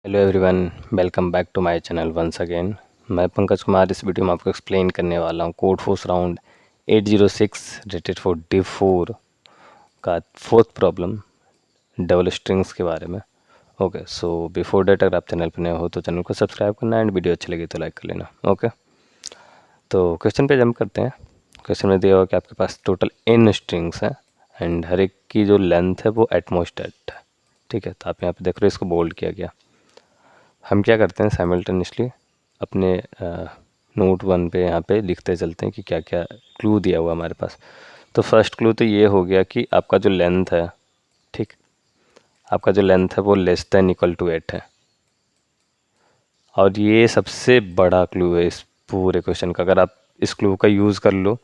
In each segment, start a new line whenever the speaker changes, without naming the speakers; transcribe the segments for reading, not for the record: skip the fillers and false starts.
Hello everyone, welcome back to my channel once again. मैं पंकज कुमार इस video में आपको एक्सप्लेन करने वाला हूँ code force round 806 rated for D4 का फोर्थ प्रॉब्लम डबल स्ट्रिंग्स के बारे में। ओके, सो बिफोर डेट अगर आप चैनल पर नए हो तो चैनल को सब्सक्राइब करना एंड वीडियो अच्छी लगी तो लाइक कर लेना। ओके, तो क्वेश्चन पे जंप करते हैं। क्वेश्चन में दिया हुआ कि आपके पास टोटल n स्ट्रिंग्स हैं एंड हर एक की जो लेंथ है वो एटमोस्ट है। ठीक है, तो आप यहाँ पे देख रहे हो, इसको बोल्ड किया गया। हम क्या करते हैं, साइमल्टेनियसली अपने नोट 1 पे यहाँ पे लिखते चलते हैं कि क्या क्या क्लू दिया हुआ हमारे पास। तो फर्स्ट क्लू तो ये हो गया कि आपका जो लेंथ है, ठीक, आपका जो लेंथ है वो लेस देन इक्वल टू 8 है। और ये सबसे बड़ा क्लू है इस पूरे क्वेश्चन का। अगर आप इस क्लू का यूज़ कर लो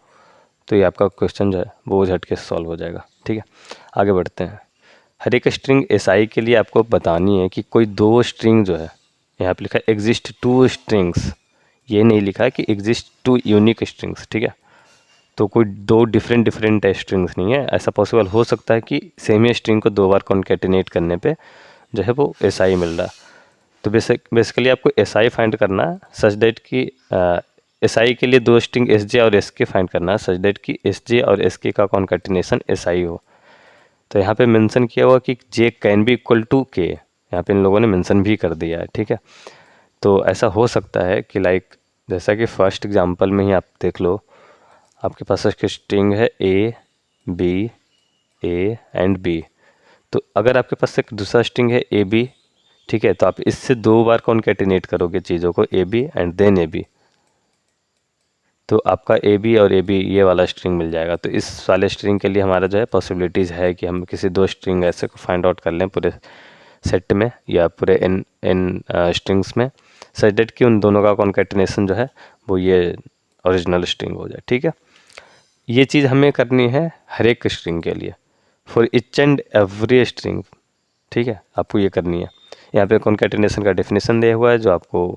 तो ये आपका क्वेश्चन जो है वो झटके से सॉल्व हो जाएगा। ठीक है, आगे बढ़ते हैं। हर एक स्ट्रिंग SI के लिए आपको बतानी है कि कोई दो स्ट्रिंग जो है, यहाँ पे लिखा है एग्जिस्ट टू स्ट्रिंग्स, ये नहीं लिखा है कि एग्जिस्ट टू यूनिक स्ट्रिंग्स। ठीक है, तो कोई दो डिफरेंट स्ट्रिंग्स नहीं है। ऐसा पॉसिबल हो सकता है कि सेम ही स्ट्रिंग को दो बार कॉन्केटिनेट करने पे जो है वो SI मिल रहा। तो बेसिकली आपको SI फाइंड करना है सच दैट कि SI के लिए दो स्ट्रिंग SJ और SK फाइंड करना है सच दैट कि SJ और SK का कॉन्केटिनेशन SI हो। तो यहाँ पे मेंशन किया हुआ कि J can be equal to K, यहाँ पे इन लोगों ने मेंशन भी कर दिया है। ठीक है, तो ऐसा हो सकता है कि लाइक जैसा कि फर्स्ट एग्जांपल में ही आप देख लो, आपके पास एक स्ट्रिंग है A B A and B। तो अगर आपके पास एक दूसरा स्ट्रिंग है AB, ठीक है, तो आप इससे दो बार कॉन्केटिनेट करोगे चीज़ों को AB एंड देन AB, तो आपका AB और AB ये वाला स्ट्रिंग मिल जाएगा। तो इस वाले स्ट्रिंग के लिए हमारा जो है पॉसिबिलिटीज़ है कि हम किसी दो स्ट्रिंग ऐसे को फाइंड आउट कर लें पूरे सेट में या पूरे इन स्ट्रिंग्स में, सच दैट कि उन दोनों का कॉन्केटिनेशन जो है वो ये ओरिजिनल स्ट्रिंग हो जाए। ठीक है, ये चीज़ हमें करनी है हर एक स्ट्रिंग के लिए, for each and every string. ठीक है, आपको ये करनी है। यहाँ पे कॉन्केटिनेशन का डेफिनेशन दिया हुआ है जो आपको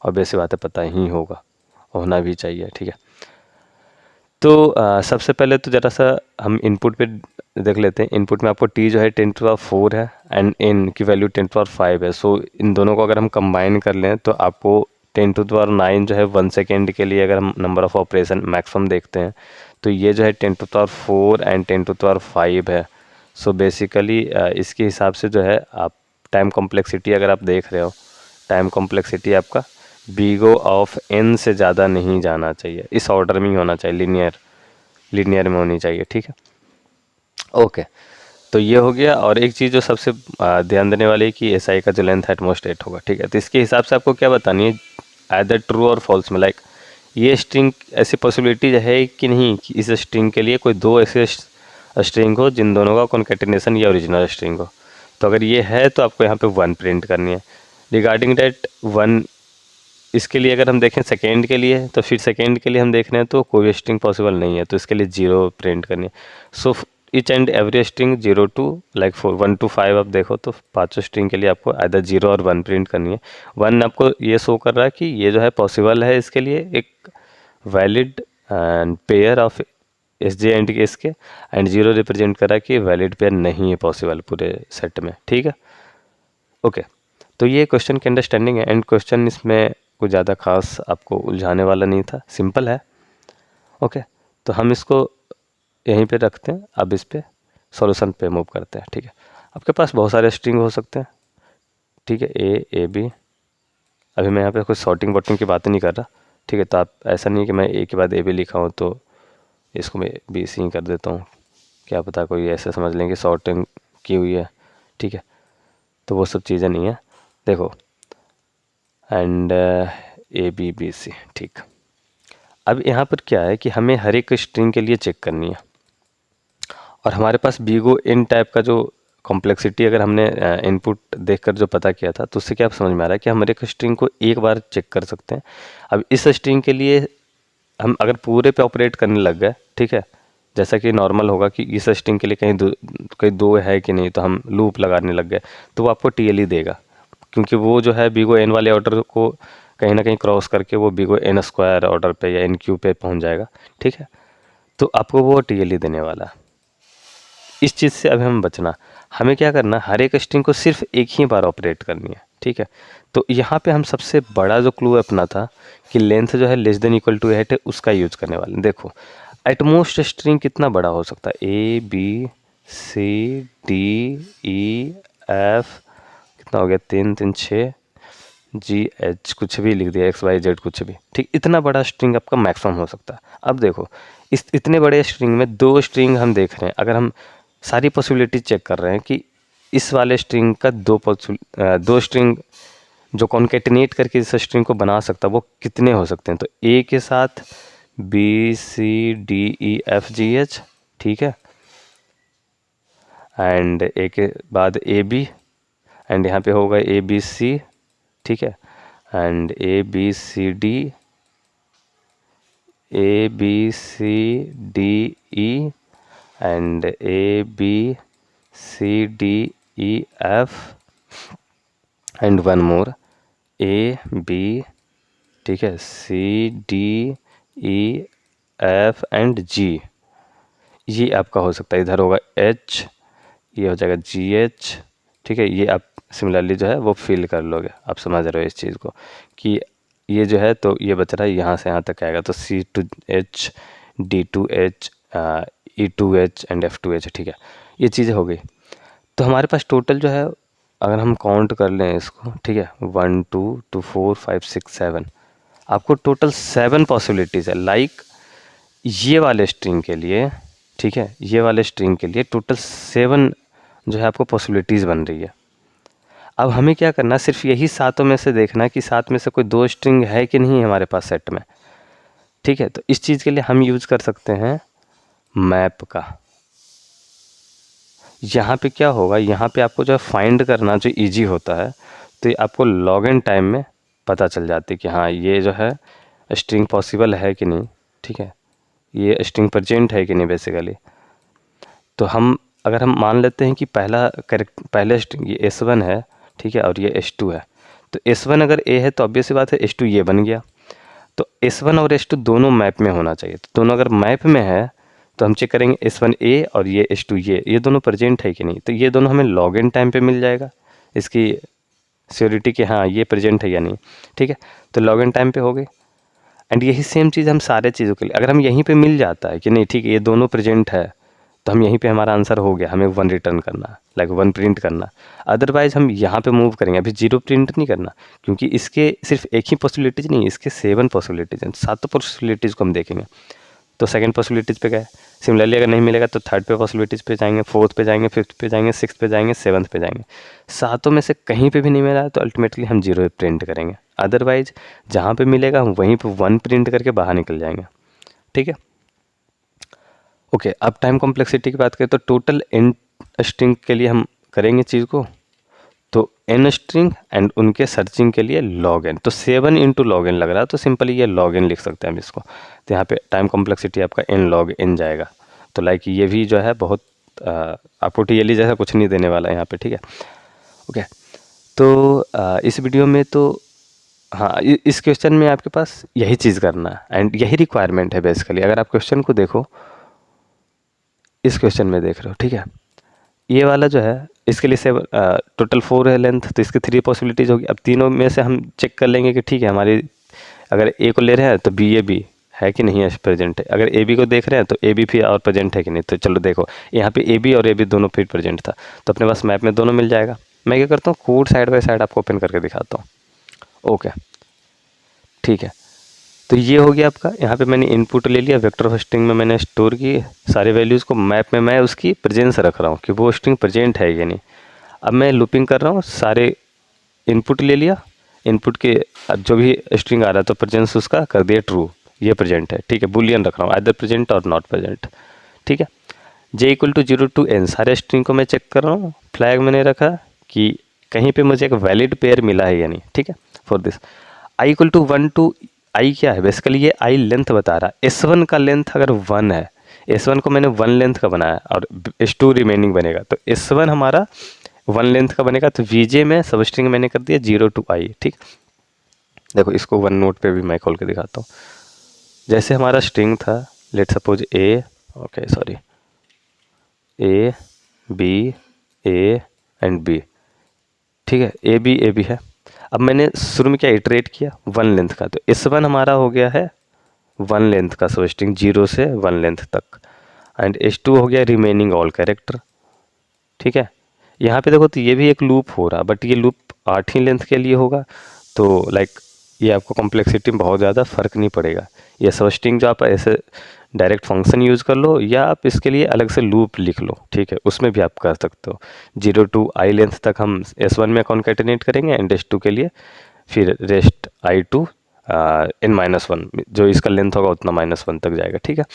ऑब्वियस सी बात है पता ही होगा, होना भी चाहिए। ठीक है, तो सबसे पहले तो ज़रा सा हम इनपुट पे देख लेते हैं। इनपुट में आपको T जो है 10⁴ है एंड N की वैल्यू 10⁵ है। सो इन दोनों को अगर हम कंबाइन कर लें तो आपको 10⁹ जो है 1 सेकेंड के लिए, अगर हम नंबर ऑफ़ ऑपरेशन मैक्सिमम देखते हैं तो ये जो है 10⁴ एंड 10⁵ है। सो बेसिकली इसके हिसाब से जो है आप टाइम कॉम्प्लेक्सिटी अगर आप देख रहे हो, टाइम कॉम्प्लेक्सिटी आपका बीगो ऑफ N से ज़्यादा नहीं जाना चाहिए, इस ऑर्डर में ही होना चाहिए, लीनियर में होनी चाहिए। ठीक है, ओके, तो ये हो गया। और एक चीज़ जो सबसे ध्यान देने वाली है कि SI का जो लेंथ है एटमोस्ट 8 होगा। ठीक है, तो इसके हिसाब से आपको क्या बतानी है, आइदर ट्रू और फॉल्स में, लाइक ये स्ट्रिंग ऐसी पॉसिबिलिटी है कि नहीं कि इस स्ट्रिंग के लिए कोई दो ऐसे स्ट्रिंग हो जिन दोनों का कॉन्केटिनेशन या ओरिजिनल स्ट्रिंग हो। तो अगर ये है तो आपको यहाँ पे 1 प्रिंट करनी है। रिगार्डिंग डेट 1, इसके लिए अगर हम देखें सेकेंड के लिए, तो फिर सेकेंड के लिए हम देख रहे हैं तो कोई स्ट्रिंग पॉसिबल नहीं है, तो इसके लिए 0 प्रिंट करनी है। So each and every string 0 to like 1 to 5 आप देखो तो पाँचों स्ट्रिंग के लिए आपको आइदर 0 और 1 प्रिंट करनी है। 1 आपको ये शो कर रहा है कि ये जो है पॉसिबल है इसके लिए एक valid pair of SJ and SK, and 0 represent कर रहा है कि वैलिड पेयर नहीं है पॉसिबल पूरे सेट में। ठीक है, ओके, तो ये क्वेश्चन की अंडरस्टैंडिंग है एंड क्वेश्चन इसमें कुछ ज़्यादा खास आपको उलझाने वाला नहीं था, सिंपल है। ओके, तो हम इसको यहीं पे रखते हैं, अब इस पे सॉल्यूशन पे मूव करते हैं। ठीक है, आपके पास बहुत सारे स्ट्रिंग हो सकते हैं। ठीक है, A B, अभी मैं यहाँ पे कुछ सॉर्टिंग वॉटिंग की बातें नहीं कर रहा। ठीक है, तो आप ऐसा नहीं कि मैं A के बाद A B लिखा हूँ तो इसको मैं BC कर देता हूँ, क्या पता कोई ऐसे समझ लें कि सॉर्टिंग की हुई है। ठीक है, तो वो सब चीज़ें नहीं है, देखो एंड ABBC। ठीक, अब यहाँ पर क्या है कि हमें हर एक स्ट्रिंग के लिए चेक करनी है, और हमारे पास बीगो इन टाइप का जो कॉम्प्लेक्सिटी अगर हमने इनपुट देखकर जो पता किया था तो उससे क्या समझ में आ रहा है कि हम हर एक स्ट्रिंग को एक बार चेक कर सकते हैं। अब इस स्ट्रिंग के लिए हम अगर पूरे पे ऑपरेट करने लग गए, ठीक है, जैसा कि नॉर्मल होगा कि इस स्ट्रिंग के लिए कहीं दो है कि नहीं, तो हम लूप लगाने लग गए तो वो आपको TLE देगा, क्योंकि वो जो है बीगो N वाले ऑर्डर को कहीं ना कहीं क्रॉस करके वो बीगो N² ऑर्डर पे या NQ पे पहुंच जाएगा। ठीक है, तो आपको वो TLE देने वाला है। इस चीज़ से अभी हम बचना, हमें क्या करना है, हर एक स्ट्रिंग को सिर्फ एक ही बार ऑपरेट करनी है, ठीक है। तो यहाँ पे हम सबसे बड़ा जो क्लू अपना था कि लेंथ जो है लेस देन इक्वल टू 8 है, उसका यूज करने वाले हैं। देखो एटमोस्ट स्ट्रिंग कितना बड़ा हो सकता है, A B C D E F, कितना हो गया, 3 3 6, जी एच, कुछ भी लिख दिया, एक्स वाई जेड कुछ भी, ठीक। इतना बड़ा स्ट्रिंग आपका मैक्सिमम हो सकता है। अब देखो इस इतने बड़े स्ट्रिंग में दो स्ट्रिंग हम देख रहे हैं, अगर हम सारी पॉसिबिलिटी चेक कर रहे हैं कि इस वाले स्ट्रिंग का दो स्ट्रिंग जो कॉन्केटिनेट करके इस स्ट्रिंग को बना सकता है वो कितने हो सकते हैं, तो ए के साथ B C D E F G H, ठीक है, एंड ए के बाद ए बी, एंड यहाँ पे होगा ए बी सी, ठीक है, and A B C D, A B C D E, and A B C D E F, and one more A B, ठीक है, C D E F and G. ये आपका हो सकता है, इधर होगा एच, ये हो जाएगा जी एच, ठीक है। ये आप सिमिलरली जो है वो फील कर लोगे, आप समझ रहे हो इस चीज़ को कि ये जो है तो ये बच रहा है यहाँ से यहाँ तक आएगा, तो C to H, D to H, E to H and F to H, ठीक है। ये चीज़ें हो गई। तो हमारे पास टोटल जो है अगर हम काउंट कर लें इसको, ठीक है, 1 2 2 4 5 6 7, आपको टोटल 7 पॉसिबिलिटीज़ है। लाइक ये वाले स्ट्रिंग के लिए, ठीक है, ये वाले स्ट्रिंग के लिए टोटल 7 जो है आपको पॉसिबिलिटीज़ बन रही है। अब हमें क्या करना है, सिर्फ यही सातों में से देखना है कि सात में से कोई दो स्ट्रिंग है कि नहीं हमारे पास सेट में, ठीक है। तो इस चीज़ के लिए हम यूज़ कर सकते हैं मैप का। यहाँ पे क्या होगा, यहाँ पे आपको जो है फाइंड करना जो इजी होता है, तो ये आपको लॉग इन टाइम में पता चल जाती है कि हाँ ये जो है स्ट्रिंग पॉसिबल है कि नहीं, ठीक है, ये स्ट्रिंग प्रेजेंट है कि नहीं बेसिकली। तो हम अगर हम मान लेते हैं कि पहले स्ट्रिंग ये S1 है, ठीक है, और ये S2 है, तो S1 अगर A है तो ऑब्वियस सी बात है S2 ये बन गया। तो S1 और S2 दोनों मैप में होना चाहिए, तो दोनों अगर मैप में है तो हम चेक करेंगे S1 A और ये S2 ये दोनों प्रेजेंट है कि नहीं, तो ये दोनों हमें लॉग इन टाइम पे मिल जाएगा इसकी श्योरिटी कि हाँ ये प्रेजेंट है या नहीं, ठीक है। तो लॉग इन टाइम पे हो गई। एंड यही सेम चीज़ हम सारे चीज़ों के लिए, अगर हम यहीं पे मिल जाता है कि नहीं ठीक है ये दोनों प्रेजेंट है, तो हम यहीं पे हमारा आंसर हो गया, हमें 1 रिटर्न करना है, लाइक 1 प्रिंट करना। अदरवाइज़ हम यहाँ पे मूव करेंगे, अभी 0 प्रिंट नहीं करना, क्योंकि इसके सिर्फ एक ही पॉसिबिलिटीज़ नहीं, इसके 7 पॉसिबिलिटीज़ हैं, 7 पॉसिबिलिटीज़ को हम देखेंगे। तो सेकंड पॉसिबिलिटीज़ पे गए, सिमिलरली अगर नहीं मिलेगा तो थर्ड पे पॉसिबिलिटीज़ पे जाएंगे, फोर्थ पे जाएंगे, फिफ्थ पे जाएंगे, सिक्स्थ पे जाएंगे, सेवन्थ पे जाएंगे। सातों में से कहीं पे भी नहीं मिला तो अल्टीमेटली हम 0 प्रिंट करेंगे। अदरवाइज जहाँ पे मिलेगा हम वहीं पे 1 प्रिंट करके बाहर निकल जाएंगे, ठीक है। ओके, अब टाइम कॉम्प्लेक्सिटी की बात करें तो टोटल n स्ट्रिंग के लिए हम करेंगे चीज़ को, तो n स्ट्रिंग एंड उनके सर्चिंग के लिए log n, तो 7 इंटू लॉग एन लग रहा है, तो सिंपली ये log n लिख सकते हैं हम इसको। तो यहाँ पे टाइम कॉम्प्लेक्सिटी आपका n log n जाएगा। तो लाइक ये भी जो है बहुत आपको टीएलई जैसा कुछ नहीं देने वाला है यहाँ पे, ठीक है। ओके, तो इस वीडियो में तो हाँ इस क्वेश्चन में आपके पास यही चीज़ करना है एंड यही रिक्वायरमेंट है बेसिकली। अगर आप क्वेश्चन को देखो, इस क्वेश्चन में देख रहे हो, ठीक है, ये वाला जो है इसके लिए टोटल 4 है लेंथ, तो इसकी 3 पॉसिबिलिटीज़ होगी। अब तीनों में से हम चेक कर लेंगे कि ठीक है हमारी, अगर ए को ले रहे हैं तो बी ए बी है कि नहीं है प्रेजेंट है, अगर ए बी को देख रहे हैं तो ए बी फिर और प्रेजेंट है कि नहीं। तो चलो देखो यहाँ पे ए बी और ए बी दोनों फिर प्रेजेंट था, तो अपने पास मैप में दोनों मिल जाएगा। मैं क्या करता हूँ, कोड साइड बाई साइड आपको ओपन करके दिखाता हूँ। ओके, ठीक है, तो ये हो गया आपका। यहाँ पे मैंने इनपुट ले लिया, वेक्टर ऑफ स्ट्रिंग में मैंने स्टोर की सारे वैल्यूज़ को, मैप में मैं उसकी प्रेजेंस रख रहा हूँ कि वो स्ट्रिंग प्रेजेंट है या नहीं। अब मैं लूपिंग कर रहा हूँ, सारे इनपुट ले लिया, इनपुट के जो भी स्ट्रिंग आ रहा है तो प्रेजेंस उसका कर दिया ट्रू, ये प्रेजेंट है, ठीक है। बुलियन रख रहा हूँ, आइदर प्रेजेंट और नॉट प्रेजेंट, ठीक है। J equal to 0 to n, सारे स्ट्रिंग को मैं चेक कर रहा हूँ, फ्लैग मैंने रखा कि कहीं पे मुझे एक वैलिड पेयर मिला है या नहीं, ठीक है। For this I equal to 1 to I क्या है बेसिकली, ये आई लेंथ बता रहा है। S1 का लेंथ अगर 1 है, S1 को मैंने 1 लेंथ का बनाया और S2 रिमेनिंग बनेगा, तो S1 हमारा 1 लेंथ का बनेगा। तो VJ में सब स्ट्रिंग मैंने कर दिया 0 to i, ठीक। देखो इसको 1 नोट पे भी मैं खोल के दिखाता हूँ। जैसे हमारा स्ट्रिंग था, let suppose A, okay sorry, A B A and B, ठीक है, ए बी है। अब मैंने शुरू में क्या इटरेट किया, 1 लेंथ का, तो S1 हमारा हो गया है 1 लेंथ का सब स्ट्रिंग 0 से 1 लेंथ तक, एंड S2 हो गया रिमेनिंग ऑल कैरेक्टर, ठीक है। यहाँ पे देखो तो ये भी एक लूप हो रहा, बट ये लूप 8 ही लेंथ के लिए होगा, तो लाइक ये आपको कॉम्प्लेक्सिटी में बहुत ज़्यादा फ़र्क नहीं पड़ेगा। ये सब स्ट्रिंग जो आप ऐसे डायरेक्ट फंक्शन यूज़ कर लो, या आप इसके लिए अलग से लूप लिख लो, ठीक है, उसमें भी आप कर सकते हो। 0 to i लेंथ तक हम S1 में कॉन्केटिनेट करेंगे, एंड S2 के लिए फिर रेस्ट i टू n-1, जो इसका लेंथ होगा उतना -1 तक जाएगा, ठीक है।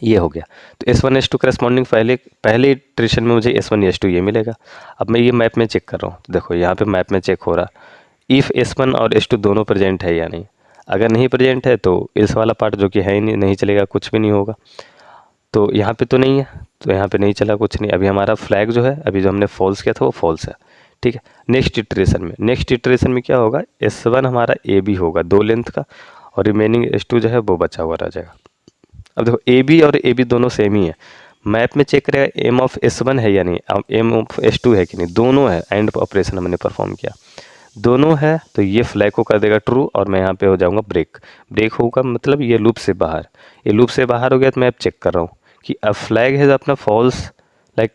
ये हो गया। तो S1 S2 करस्पॉन्डिंग पहले इटरेशन में मुझे S1 S2 ये मिलेगा। अब मैं ये मैप में चेक कर रहा हूँ, तो देखो यहाँ पे मैप में चेक हो रहा इफ़ S1 और S2 दोनों प्रेजेंट है या नहीं। अगर नहीं प्रेजेंट है तो इस वाला पार्ट जो कि है ही नहीं चलेगा, कुछ भी नहीं होगा। तो यहाँ पे तो नहीं है, तो यहाँ पे नहीं चला, कुछ नहीं। अभी हमारा फ्लैग जो है, अभी जो हमने फॉल्स किया था वो फॉल्स है, ठीक है। नेक्स्ट इटरेशन में क्या होगा, S1 हमारा ए बी होगा 2 लेंथ का, और रिमेनिंग S2 जो है वो बचा हुआ रह जाएगा। अब देखो ए बी और ए बी दोनों सेम ही है, मैप में चेक करेगा एम ऑफ S1 है या नहीं, अब एम ऑफ S2 है कि नहीं, दोनों है। एंड ऑपरेशन हमने परफॉर्म किया, दोनों है, तो ये फ्लैग को कर देगा ट्रू, और मैं यहाँ पे हो जाऊँगा ब्रेक होगा, मतलब ये लूप से बाहर। ये लूप से बाहर हो गया, तो मैं अब चेक कर रहा हूँ कि अब फ्लैग है अपना फॉल्स, लाइक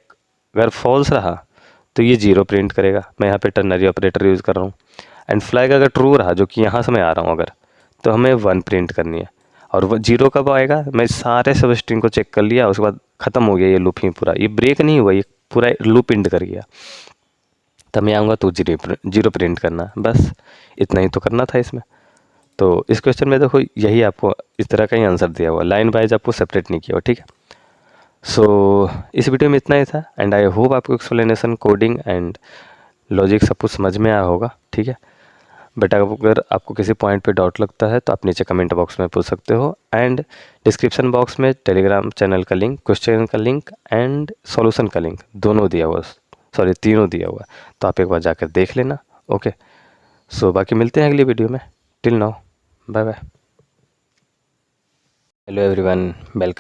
अगर फॉल्स रहा तो ये 0 प्रिंट करेगा। मैं यहाँ पे टर्नरी ऑपरेटर यूज़ कर रहा हूँ। एंड फ्लैग अगर ट्रू रहा, जो कि यहाँ से मैं आ रहा हूँ अगर, तो हमें 1 प्रिंट करनी है। और वो 0 कब आएगा, मैं सारे सब स्ट्रिंग को चेक कर लिया, उसके बाद ख़त्म हो गया ये लूप ही पूरा, ये ब्रेक नहीं हुआ, ये पूरा लूप एंड कर गया। तब मैं आऊँगा तो 0 प्रिंट करना, बस इतना ही तो करना था इसमें। तो इस क्वेश्चन में देखो यही आपको इस तरह का ही आंसर दिया हुआ, लाइन वाइज आपको सेपरेट नहीं किया हुआ, ठीक है। सो इस वीडियो में इतना ही था, एंड आई होप आपको एक्सप्लेनेशन, कोडिंग एंड लॉजिक सब कुछ समझ में आया होगा, ठीक है। बट अगर आपको किसी पॉइंट पे डाउट लगता है तो आप नीचे कमेंट बॉक्स में पूछ सकते हो, एंड डिस्क्रिप्शन बॉक्स में टेलीग्राम चैनल का लिंक, क्वेश्चन का लिंक एंड सॉल्यूशन का लिंक दोनों दिया हुआ, सॉरी तीनों दिया हुआ है, तो आप एक बार जाकर देख लेना, ओके। सो बाकी मिलते हैं अगली वीडियो में, till now bye bye. Hello everyone, welcome.